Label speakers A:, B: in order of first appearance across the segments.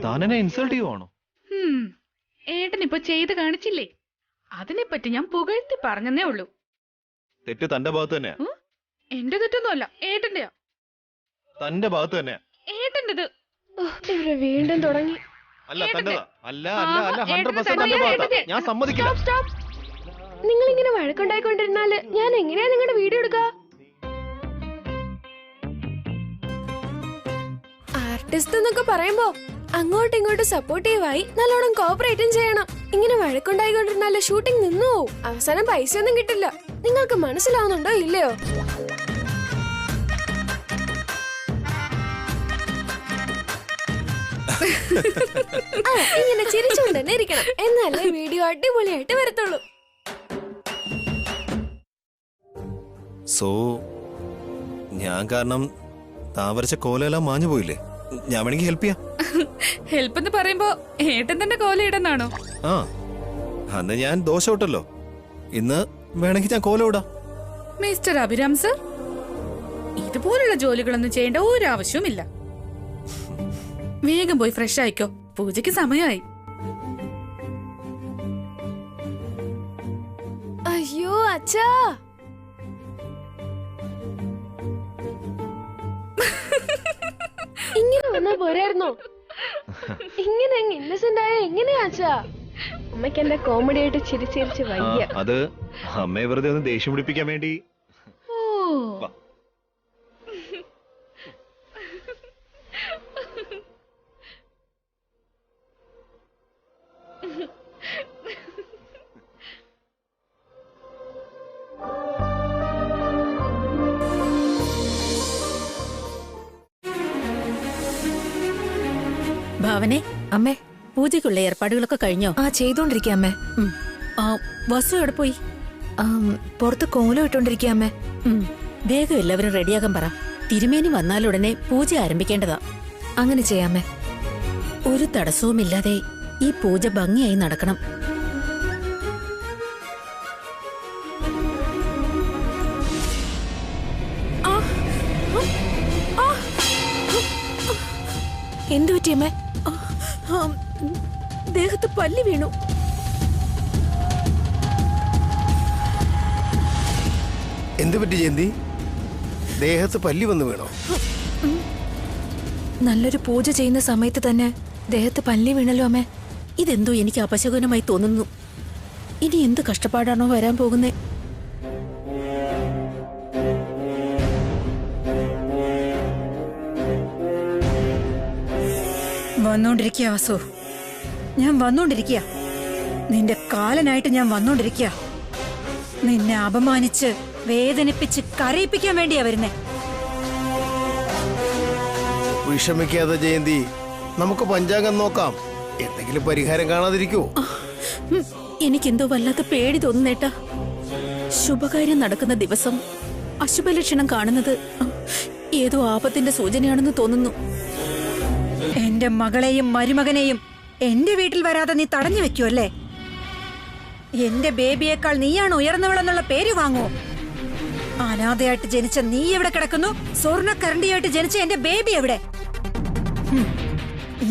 A: താനെന്നെ insult ചെയ്യുവാണോ?
B: ഏട്ടൻ ഇപ്പൊ ചെയ്ത് കാണിച്ചില്ലേ, അതിനെപ്പറ്റി ഞാൻ പുകഴ്ത്തി പറഞ്ഞേ ഉള്ളൂ.
A: തെറ്റ് തന്റെ ഭാഗത്ത് തന്നെയാ.
B: എന്റെ തെറ്റൊന്നുമല്ല, ഏട്ടന്റെയാ.
A: തന്റെ ഭാഗത്ത് തന്നെയാ.
B: ഏട്ടന്റേത്.
C: ഇവിടെ വീണ്ടും തുടങ്ങി.
A: അല്ല തന്റെതാ. അല്ല അല്ല അല്ല 100% തന്റെ ഭാഗത്താ. ഞാൻ സമ്മതിക്കില്ല.
C: നിങ്ങൾ ഇങ്ങനെ വഴക്കുണ്ടായിക്കൊണ്ടിരുന്നാല് ഞാൻ എങ്ങനെയാ നിങ്ങളുടെ വീഡിയോ എടുക്കുക? ആർട്ടിസ്റ്റ് എന്നൊക്കെ പറയുമ്പോ അങ്ങോട്ടും ഇങ്ങോട്ടും സപ്പോർട്ടീവായി നല്ലോണം കോപ്പറേറ്റും ചെയ്യണം. ഇങ്ങനെ വഴക്കുണ്ടായിക്കൊണ്ടിരുന്നാല് ഷൂട്ടിംഗ് നിന്നു പോവും. അവസാനം പൈസ ഒന്നും കിട്ടില്ല. നിങ്ങൾക്ക് മനസ്സിലാവുന്നുണ്ടോ ഇല്ലയോ? ഇങ്ങനെ ചിരിച്ചുകൊണ്ട് തന്നെ ഇരിക്കണം, എന്നാലേ വീഡിയോ അടിപൊളിയായിട്ട് വരത്തുള്ളൂ.
D: സോ ഞാൻ കാരണം താൻ വരച്ച കോലെല്ലാം മാഞ്ഞു പോയില്ലേ? ഞാൻ വേണമെങ്കിൽ ഹെൽപ്പ് ചെയ്യാം.
B: ഹെൽപ്പ് എന്ന് പറയുമ്പോ ഏട്ടൻ തന്നെ കോലയിടുന്നാണോ?
D: ആ, അന്ന് ഞാൻ ദോശ ഇട്ടല്ലോ, ഇന്ന് വേണമെങ്കിൽ ഞാൻ കോല ഇടാം.
B: മിസ്റ്റർ അഭിരാം സർ, ഇതുപോലുള്ള ജോലികളൊന്നും ചെയ്യേണ്ട ഒരു ആവശ്യവുമില്ല. വേഗം പോയി ഫ്രഷ് ആയിക്കോ, പൂജയ്ക്ക് സമയമായി.
C: അയ്യോ അച്ഛാ, ഇങ്ങനെ വന്നാ പോരായിരുന്നോ? ഇങ്ങനെ ഇന്നസെന്റ് ആയ എങ്ങനെയാ അച്ഛാ? അമ്മയ്ക്ക് എന്റെ കോമഡി ആയിട്ട് ചിരിച്ചിരിച്ച് വയ്യ.
A: അത് അമ്മയെ വെറുതെ ഒന്ന് ദേഷ്യം പിടിപ്പിക്കാൻ വേണ്ടി.
E: ഭാവനെ,
F: അമ്മേ,
E: പൂജയ്ക്കുള്ള ഏർപ്പാടുകളൊക്കെ കഴിഞ്ഞോ?
F: ആ ചെയ്തോണ്ടിരിക്കുക അമ്മേ.
E: വസു എവിടെ പോയി?
F: പുറത്ത് കോലം ഇട്ടോണ്ടിരിക്കുക അമ്മേ.
E: വേഗം എല്ലാവരും റെഡിയാകാൻ പറ. തിരുമേനി വന്നാലുടനെ പൂജ ആരംഭിക്കേണ്ടതാ.
F: അങ്ങനെ ചെയ്യാമേ.
E: ഒരു തടസ്സവുമില്ലാതെ ഈ പൂജ ഭംഗിയായി നടക്കണം.
F: എന്തു പറ്റിയമ്മേ?
E: ദേഹത്ത് പല്ലി വീണു.
D: എന്ത് പറ്റി ജയന്തി? ദേഹത്ത് പല്ലി വന്ന് വീണോ?
F: നല്ലൊരു പൂജ ചെയ്യുന്ന സമയത്ത് തന്നെ ദേഹത്ത് പല്ലി വീണല്ലോ അമ്മേ.
E: ഇതെന്തോ എനിക്ക് അപശകുനമായി തോന്നുന്നു. ഇനി എന്ത് കഷ്ടപ്പാടാണോ വരാൻ പോകുന്നേ?
G: വന്നോണ്ടിരിക്കുക വാസു, ഞാൻ വന്നോണ്ടിരിക്കുക. നിന്റെ കാലനായിട്ട് ഞാൻ വന്നോണ്ടിരിക്കുക. നിന്നെ അപമാനിച്ച് വേദനിപ്പിച്ച് കരയിപ്പിക്കാൻ വേണ്ടിയാ വരുന്നേ.
D: വിഷമിക്കാതെ ജയന്തി, നമുക്ക് പഞ്ചാംഗം നോക്കാം. എന്തെങ്കിലും പരിഹാരം കാണാതിരിക്കോ?
E: എനിക്കെന്തോ വല്ലാത്ത പേടി തോന്നുന്നേട്ടാ. ശുഭകാര്യം നടക്കുന്ന ദിവസം അശുഭലക്ഷണം കാണുന്നത് ഏതോ ആപത്തിന്റെ സൂചനയാണെന്ന് തോന്നുന്നു.
G: എന്റെ മകളെയും മരുമകനെയും എന്റെ വീട്ടിൽ വരാതെ നീ തടഞ്ഞു വെക്കുമല്ലേ? എന്റെ ബേബിയേക്കാൾ നീയാണ് ഉയർന്നവളെന്നുള്ള പേര് വാങ്ങുമോ? അനാഥയായിട്ട് ജനിച്ച നീ എവിടെ കിടക്കുന്നു? സ്വർണ്ണക്കരണ്ടിയായിട്ട് ജനിച്ച എന്റെ ബേബി എവിടെ?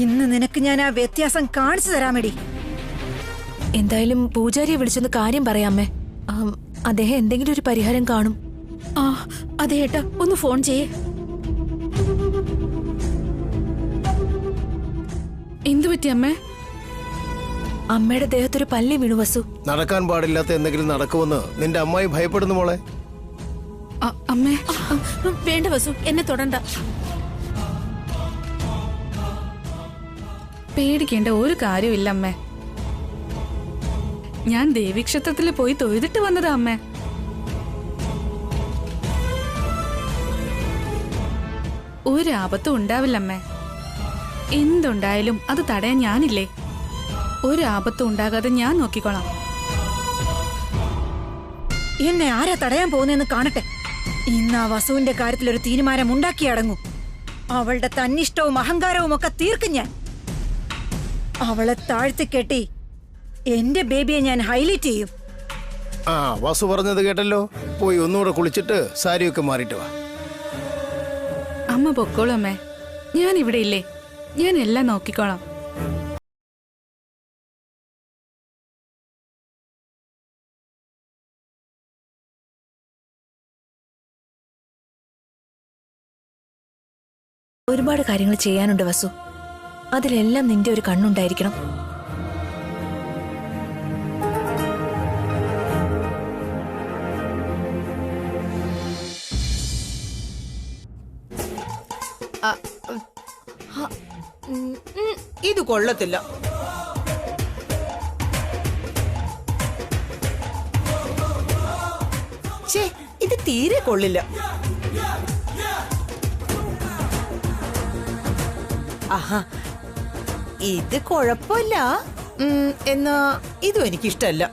G: ഇന്ന് നിനക്ക് ഞാൻ ആ വ്യത്യാസം കാണിച്ചു തരാമെടി.
F: എന്തായാലും പൂജാരിയെ വിളിച്ചൊന്ന് കാര്യം പറയാമേ. അദ്ദേഹം എന്തെങ്കിലും ഒരു പരിഹാരം കാണും.
E: അതെ ഏട്ടാ, ഒന്ന് ഫോൺ ചെയ്യേ.
B: എന്തു പറ്റി അമ്മേ?
F: അമ്മയുടെ ദേഹത്തൊരു പല്ലി വീണു വസു.
D: നടക്കാൻ പാടില്ലാത്ത എന്തെങ്കിലും നടക്കുമെന്ന് നിന്റെ അമ്മായി ഭയപ്പെടുന്നു മോളെ.
B: അമ്മേ,
E: വേണ്ട വസു, എന്നെ തൊടണ്ട.
B: പേടിക്കേണ്ട ഒരു കാര്യമില്ല അമ്മേ. ഞാൻ ദേവീക്ഷേത്രത്തിൽ പോയി തൊഴുതിട്ട് വന്നതാ അമ്മേ. ഒരു ആപത്തും ഉണ്ടാവില്ലമ്മേ. എന്തുണ്ടായാലും അത് തടയാൻ ഞാനില്ലേ. ഒരു ആപത്തും ഉണ്ടാകാതെ ഞാൻ നോക്കിക്കോളാം.
G: എന്നെ ആരാ തടയാൻ പോകുന്നതെന്ന് കാണട്ടെ. ഇന്ന് ആ വസുവിന്റെ കാര്യത്തിൽ ഒരു തീരുമാനം ഉണ്ടാക്കി അടങ്ങൂ. അവളുടെ തന്നിഷ്ടവും അഹങ്കാരവും ഒക്കെ തീർക്കും ഞാൻ. അവളെ താഴ്ത്തിക്കെട്ടി എന്റെ ബേബിയെ ഞാൻ ഹൈലൈറ്റ് ചെയ്യും.
D: വസു പറഞ്ഞത് കേട്ടല്ലോ. പോയി ഒന്നുകൂടെ കുളിച്ചിട്ട് സാരിയൊക്കെ മാറിയിട്ട് വാ.
B: അമ്മ പൊക്കോളൂ അമ്മേ, ഞാൻ ഇവിടെ ഇല്ലേ. ഞാൻ എല്ലാം നോക്കിക്കോളാം.
F: ഒരുപാട് കാര്യങ്ങൾ ചെയ്യാനുണ്ട് വസു. അതിലെല്ലാം നിന്റെ ഒരു കണ്ണുണ്ടായിരിക്കണം.
H: ഇത് കൊള്ളത്തില്ല. ഛേ, ഇത് തീരെ കൊള്ളില്ല. ആഹാ, ഇത് കുഴപ്പമില്ല. എന്നാ ഇതും എനിക്കിഷ്ടല്ല.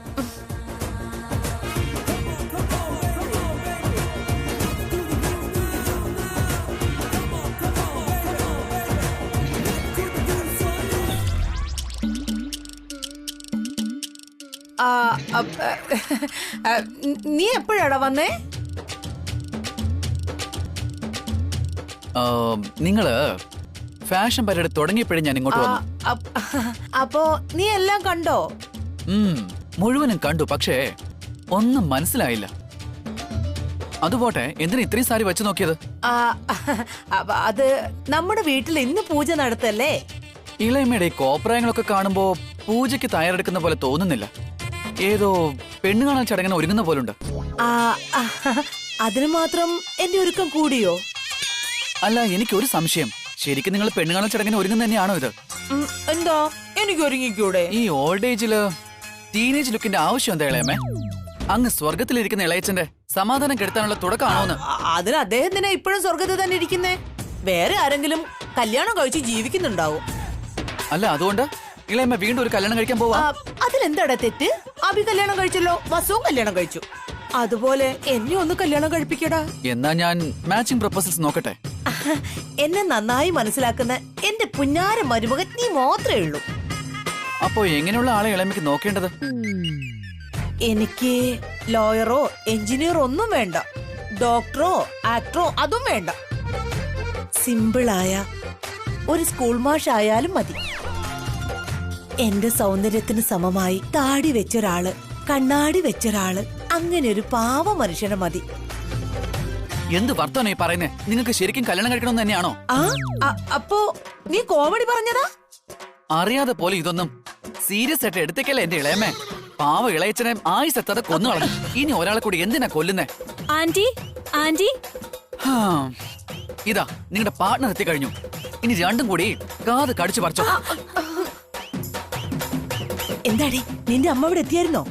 H: നീ എപ്പോഴാടാ വന്നേ?
I: നിങ്ങള് ഫാഷൻ പരേഡ് തുടങ്ങിയപ്പോഴും ഞാൻ ഇങ്ങോട്ട് വന്നു.
H: അപ്പോ നീ എല്ലാം കണ്ടോ?
I: മുഴുവനും കണ്ടു, പക്ഷേ ഒന്നും മനസ്സിലായില്ല. അതുപോട്ടെ, എന്തിനാ ഇത്രയും സാരി വെച്ച് നോക്കിയത്?
H: അത് നമ്മുടെ വീട്ടിൽ ഇന്ന് പൂജ നടത്തല്ലേ.
I: ഇളയമ്മയുടെ കോപ്രായങ്ങളൊക്കെ കാണുമ്പോ പൂജയ്ക്ക് തയ്യാറെടുക്കുന്ന പോലെ തോന്നുന്നില്ല. ഏതോ പെണ്ണു കാണാൻ ചടങ്ങിന് ഒരുങ്ങുന്ന പോലുണ്ട്.
H: അതിന് മാത്രം എന്റെ ഒരുക്കം കൂടിയോ?
I: അല്ല, എനിക്കൊരു സംശയം. ശരിക്കും നിങ്ങൾ പെണ്ണു കാണാൻ ചടങ്ങിന് ഒരുങ്ങുന്ന തന്നെയാണോ ഇത്?
H: എന്താ, എനിക്ക് ഒരുങ്ങിക്കൂടെ?
I: ഈ ഓൾഡ് ഏജില് ടീനേജ് ലുക്കിന്റെ ആവശ്യം എന്താ ഇളയമ്മേ? അങ്ങ് സ്വർഗത്തിലിരിക്കുന്ന ഇളയച്ചന്റെ സമാധാനം കെടുത്താനുള്ള തുടക്കമാണോന്ന്?
H: അതിന് അദ്ദേഹത്തിനെ ഇപ്പോഴും സ്വർഗത്തിൽ തന്നെ ഇരിക്കുന്നേ. വേറെ ആരെങ്കിലും കല്യാണം കഴിച്ച് ജീവിക്കുന്നുണ്ടാവും.
I: അല്ല, അതുകൊണ്ട് ഇളയമ്മ വീണ്ടും ഒരു കല്യാണം കഴിക്കാൻ പോവാ?
H: അതിലെന്താടാ തെറ്റ്? അഭി കല്യാണം കഴിച്ചല്ലോ, വസുവും കല്യാണം കഴിച്ചു. അതുപോലെ എന്നെ ഒന്ന് കല്യാണം കഴിപ്പിക്കടാ.
I: എന്നാ ഞാൻ മാച്ചിങ് പ്രപ്പോസൽസ് നോക്കട്ടെ.
H: എന്നെ നന്നായി മനസ്സിലാക്കുന്ന എന്റെ പുന്നാര മരുമകൻ നീ മാത്രമേ ഉള്ളൂ.
I: അപ്പോ എങ്ങനെയുള്ള ആളെ ഇളയമ്മയ്ക്ക് നോക്കേണ്ടത്?
H: എനിക്ക് ലോയറോ എഞ്ചിനീയറോ ഒന്നും വേണ്ട. ഡോക്ടറോ ആക്ടറോ അതും വേണ്ട. സിമ്പിളായ ഒരു സ്കൂൾ മാഷായാലും മതി. എന്റെ സൗന്ദര്യത്തിന് സമമായി താടി വെച്ചൊരാള്, കണ്ണാടി വെച്ചൊരാള്, അങ്ങനെ ഒരു പാവ മനുഷ്യനെ മതി.
I: എന്ത് വർത്തമാനോ ഈ പറയുന്നേ? നിങ്ങൾക്ക് ശരിക്കും കല്യാണം കഴിക്കണമെന്ന് തന്നെയാണോ?
H: അപ്പോ നീ കോമഡി പറഞ്ഞതാ?
I: അറിയാതെ പോലെ ഇതൊന്നും സീരിയസ് ആയിട്ട് എടുത്തേക്കല്ലേ എന്റെ ഇളയമ്മേ. പാവ ഇളയച്ചനെ ആയുസെത്താതെ കൊന്നു കളഞ്ഞു. ഇനി ഒരാളെ കൂടി എന്തിനാ കൊല്ലുന്നേ?
F: ആന്റി, ആന്റി,
I: ഇതാ നിങ്ങളുടെ പാർട്ട്ണർ എത്തിക്കഴിഞ്ഞു. ഇനി രണ്ടും കൂടി കാത് കടിച്ചു പറിച്ചോ.
H: എന്താടി, നിന്റെ അമ്മ ഇവിടെ എത്തിയായിരുന്നോ?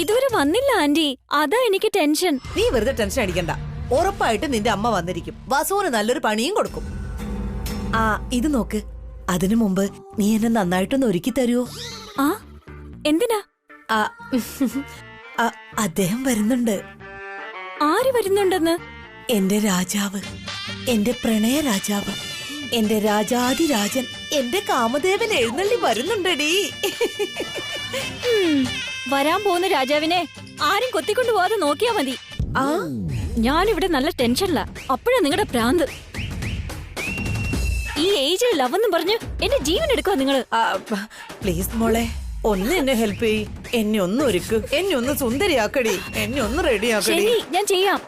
F: ഇതുവരെ വന്നില്ല ആന്റി. അതാ എനിക്ക് ടെൻഷൻ.
H: നീ വെറുതെ ടെൻഷൻ അടിക്കണ്ട. ഉറപ്പായിട്ട് നിന്റെ അമ്മ വന്നിരിക്കും. വസുവിന് നല്ലൊരു പണിയും കൊടുക്കും. ഇത് നോക്ക്. അതിനു മുമ്പ് നീ എന്നെ നന്നായിട്ടൊന്ന് ഒരുക്കി തരുമോ?
F: എന്തിനാ?
H: അദ്ദേഹം വരുന്നുണ്ട്.
F: ആര് വരുന്നുണ്ടെന്ന്?
H: എന്റെ രാജാവ്, എന്റെ പ്രണയ രാജാവ്, എന്റെ രാജാതിരാജൻ, എന്റെ കാമദേവൻ എഴുന്നള്ളി വരുന്നുണ്ടടി.
F: വരാൻ പോകുന്ന രാജാവിനെ ആരും കൊത്തിക്കൊണ്ടു പോവാതെ നോക്കിയാ മതി. ഞാനിവിടെ നല്ല ടെൻഷനില്ല. അപ്പോഴാ നിങ്ങളുടെ ഭ്രാന്ത്. ഈ ഏജിൽ ലവ് എന്നും പറഞ്ഞ് എന്റെ ജീവൻ എടുക്കുക നിങ്ങള്.
H: പ്ലീസ് മോളെ, ഒന്ന് എന്നെ ഹെൽപ്പ് ചെയ്യ്. എന്നെ ഒന്ന് ഒരുക്ക്, എന്നെ ഒന്ന് സുന്ദരിയാക്കടി, എന്നെ ഒന്ന് റെഡിയാക്കടി.
F: ശരി, ഞാൻ ചെയ്യാം.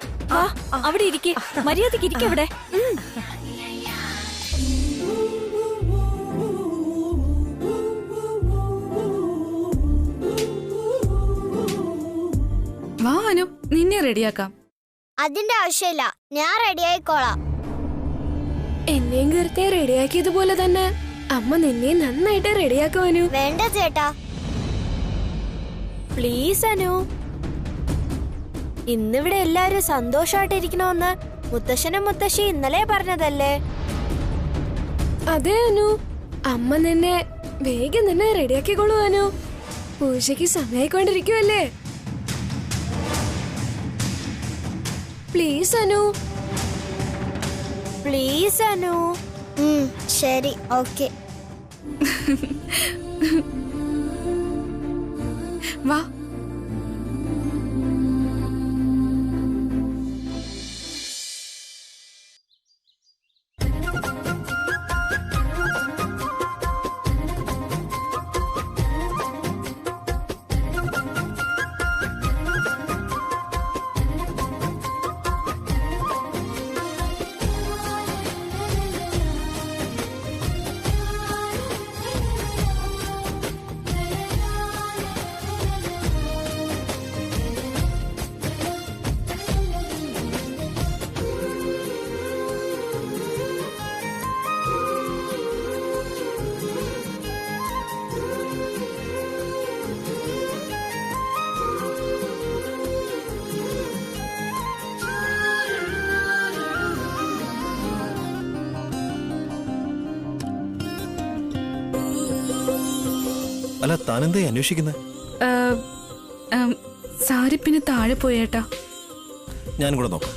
F: അവിടെ ഇരിക്കെ, മര്യാദക്ക് ഇരിക്കവിടെ.
B: വാ അനു, നിന്നെ റെഡിയാക്കാം.
J: അതിന്റെ ആവശ്യമില്ല, ഞാൻ റെഡിയായിക്കോളാം.
C: എന്നെയും കീർത്തിയെ റെഡിയാക്കിയതുപോലെ തന്നെ അമ്മ നിന്നെ നന്നായിട്ട് റെഡിയാക്കുവാനു.
J: വേണ്ട ചേട്ടാ,
C: പ്ലീസ് അനു.
J: ഇന്നിവിടെ എല്ലാരും സന്തോഷമായിട്ടിരിക്കണമെന്ന് മുത്തശ്ശനും മുത്തശ്ശി ഇന്നലെ പറഞ്ഞതല്ലേ?
C: അതെ അനു, അമ്മ നിന്നെ വേഗം നിന്നെ റെഡിയാക്കിക്കോളൂ അനു. പൂജയ്ക്ക് സമയായിക്കൊണ്ടിരിക്കുവല്ലേ. പ്ലീസ് അനു.
J: പ്ലീസ് അനു. ശരി, ഓക്കെ.
B: വാ.
D: അല്ല താനെന്തേ അന്വേഷിക്കുന്നത്?
B: സാരിപ്പിന് താഴെ പോയേട്ടാ.
D: ഞാനും കൂടെ നോക്കാം.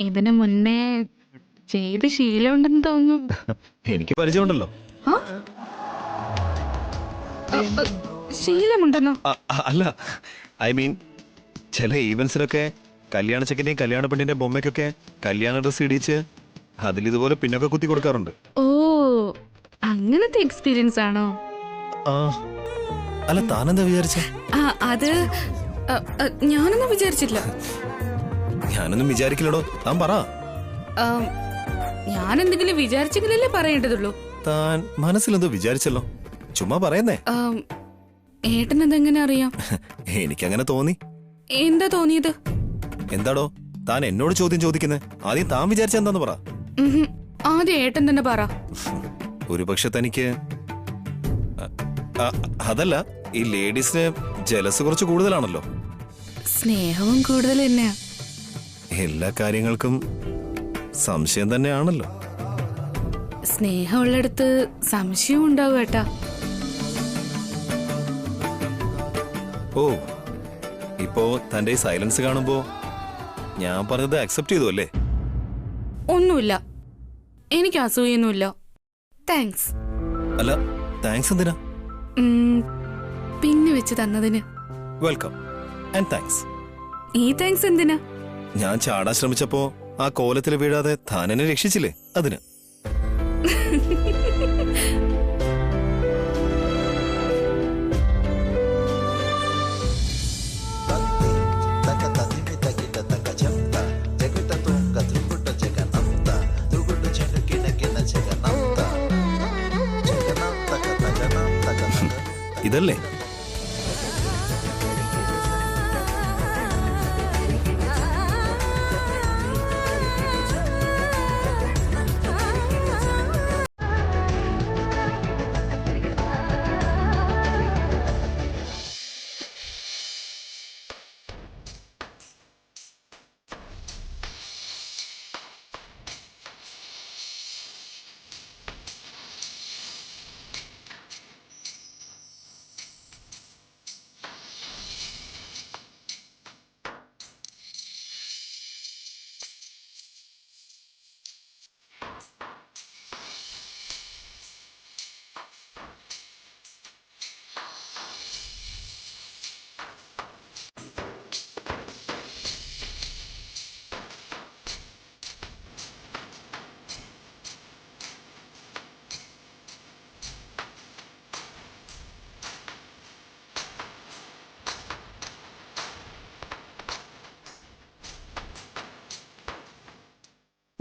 B: ഇതിനു മുന്നേ ചെയ്ത് ശീലമുണ്ടെന്ന് തോന്നുന്നു.
D: എനിക്ക് പരിചയമുണ്ടല്ലോ.
B: ശീലമുണ്ടെന്നോ?
D: അല്ല, ഐ മീൻ ചില ഈവൻസിലൊക്കെ കല്യാണ ചെക്കൻ്റെയും കല്യാണ പെണ്ണിന്റെ ബൊമ്മയ്ക്കൊക്കെ കല്യാണ ഡ്രസ് ഇടിച്ച് അതിലിതുപോലെ പിന്നൊക്കെ കുത്തി കൊടുക്കാറുണ്ട്.
B: ഓ, അങ്ങനത്തെ എക്സ്പീരിയൻസ് ആണോ?
D: അല്ല താനെന്താ വിചാരിച്ച?
B: അത് ഞാനൊന്നും വിചാരിച്ചില്ല.
D: ഞാനൊന്നും വിചാരിക്കില്ലടോ, താൻ പറ.
B: ഞാൻ എന്തെങ്കിലും വിചാരിച്ചെങ്കിലല്ലേ പറയേണ്ടതുള്ളൂ.
D: താൻ മനസ്സിലെന്തോ വിചാരിച്ചല്ലോ, ചുമ്മാ പറയുന്നേ.
B: ഏട്ടൻ അതെങ്ങനെ അറിയാം?
D: എനിക്കങ്ങനെ തോന്നി.
B: എന്താ തോന്നിയത്?
D: എന്താടോ താൻ എന്നോട് ചോദ്യം ചോദിക്കുന്നേ? ആദ്യം താൻ വിചാരിച്ച എന്താന്ന് പറ.
B: ആദ്യം ഏട്ടൻ തന്നെ പറ.
D: ഒരുപക്ഷെ തനിക്ക് അതല്ല, ഈ ലേഡീസിന് ജലസ് കുറച്ച് കൂടുതലാണല്ലോ.
B: സ്നേഹവും കൂടുതൽ തന്നെയാ.
D: എല്ലാ കാര്യങ്ങൾക്കും സംശയം തന്നെയാണല്ലോ.
B: സ്നേഹമുള്ളിടത്ത് സംശയം ഉണ്ടാവും ഏട്ടാ.
D: ഓ, ഇപ്പോ തന്റെ ഈ സൈലൻസ് കാണുമ്പോ ഞാൻ പറഞ്ഞത് അക്സെപ്റ്റ് ചെയ്തു അല്ലേ?
B: ഒന്നുമില്ല, എനിക്ക് അസൂയൊന്നുമില്ല. താങ്ക്സ്.
D: അല്ല, താങ്ക്സ് എന്തിനാ?
B: പിന്നെ വെച്ച് തന്നതിന്
D: വെൽക്കം ആൻഡ് താങ്ക്സ്.
B: ഈ താങ്ക്സ് എന്തിനാ?
D: ഞാൻ ചാടാൻ ശ്രമിച്ചപ്പോ ആ കോലത്തിൽ വീഴാതെ താൻ എന്നെ രക്ഷിച്ചില്ലേ, അതിന്. ഇതല്ലേ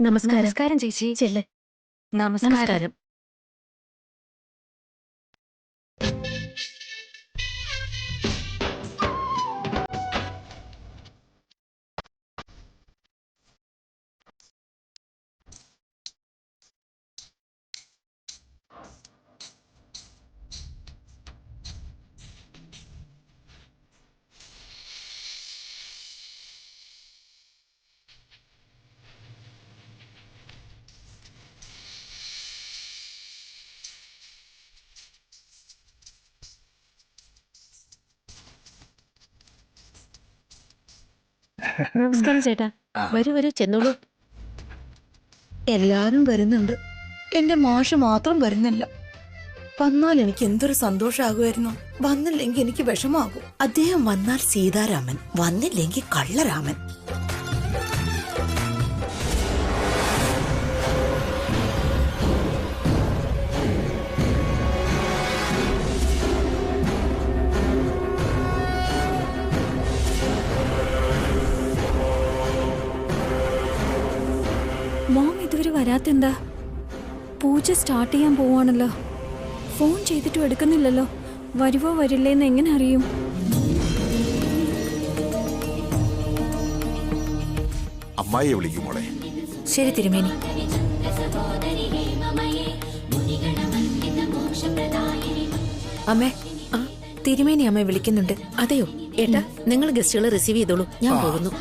E: നമസ്കാരം
F: ചേച്ചി.
E: ചെല്ല്. നമസ്കാരം. നമസ്കാരം ചേട്ടാ. വരൂ ചെന്നോളൂ.
H: എല്ലാരും വരുന്നുണ്ട്, എന്റെ മാഷ് മാത്രം വരുന്നില്ല. വന്നാൽ എനിക്ക് എന്തൊരു സന്തോഷാകുമായിരുന്നു. വന്നില്ലെങ്കിൽ എനിക്ക് വിഷമാകും. അദ്ദേഹം വന്നാൽ സീതാരാമൻ, വന്നില്ലെങ്കിൽ കള്ളരാമൻ.
F: മോം ഇതുവരെ വരാത്തെന്താ? പൂജ സ്റ്റാർട്ട് ചെയ്യാൻ പോവാണല്ലോ. ഫോൺ ചെയ്തിട്ടും എടുക്കുന്നില്ലല്ലോ. വരുവോ വരില്ലേന്ന് എങ്ങനെ അറിയും?
K: അമ്മായിയെ വിളിക്കും മോളെ.
H: ശരി തിരുമേനി. അമ്മേ, തിരുമേനി അമ്മ വിളിക്കുന്നുണ്ട്.
E: അതെയോ ഏട്ടാ, നിങ്ങൾ ഗസ്റ്റുകളെ റിസീവ് ചെയ്തോളൂ, ഞാൻ പോകുന്നു.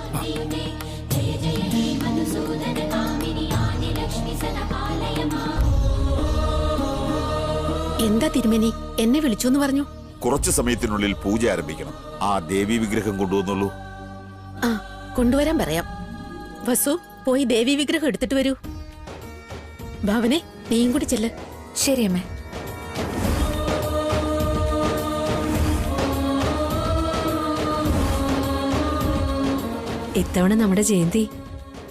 E: എന്താ തിരുമേനി, എന്നെ വിളിച്ചു എന്ന് പറഞ്ഞു?
K: കുറച്ചു സമയത്തിനുള്ളിൽ പൂജ ആരംഭിക്കണം. ആ ദേവി വിഗ്രഹം കൊണ്ടുവന്നുള്ളൂ.
E: ആ, കൊണ്ടുവരാൻ പറയാം. വസു, പോയി ദേവി വിഗ്രഹം എടുത്തിട്ട് വരൂ. ഭാവനെ, നീയും കൂടി ചെല്ല്.
H: ശരി അമ്മേ.
L: ഇത്തവണ നമ്മുടെ ജയന്തി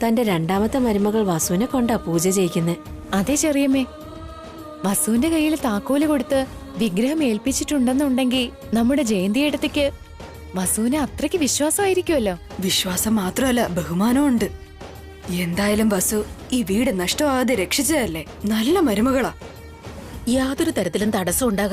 L: തന്റെ രണ്ടാമത്തെ മരുമകൾ വസുവിനെ കൊണ്ടാ പൂജ ചെയ്യിക്കുന്നത്.
M: അതെ ചെറിയമ്മേ, വസുവിന്റെ കയ്യിൽ താക്കോല് കൊടുത്ത് വിഗ്രഹം ഏൽപ്പിച്ചിട്ടുണ്ടെന്നുണ്ടെങ്കിൽ നമ്മുടെ ജയന്തി ഏട്ടത്തിക്ക് വസുവിനെ അത്രയ്ക്ക് വിശ്വാസമായിരിക്കുമല്ലോ.
N: വിശ്വാസം മാത്രമല്ല, ബഹുമാനവും ഉണ്ട്. എന്തായാലും വസു ഈ വീട് നഷ്ടമാകാതെ രക്ഷിച്ചതല്ലേ. നല്ല മരുമകളാ.
E: യാതൊരു തരത്തിലും തടസ്സം ഉണ്ടാകാൻ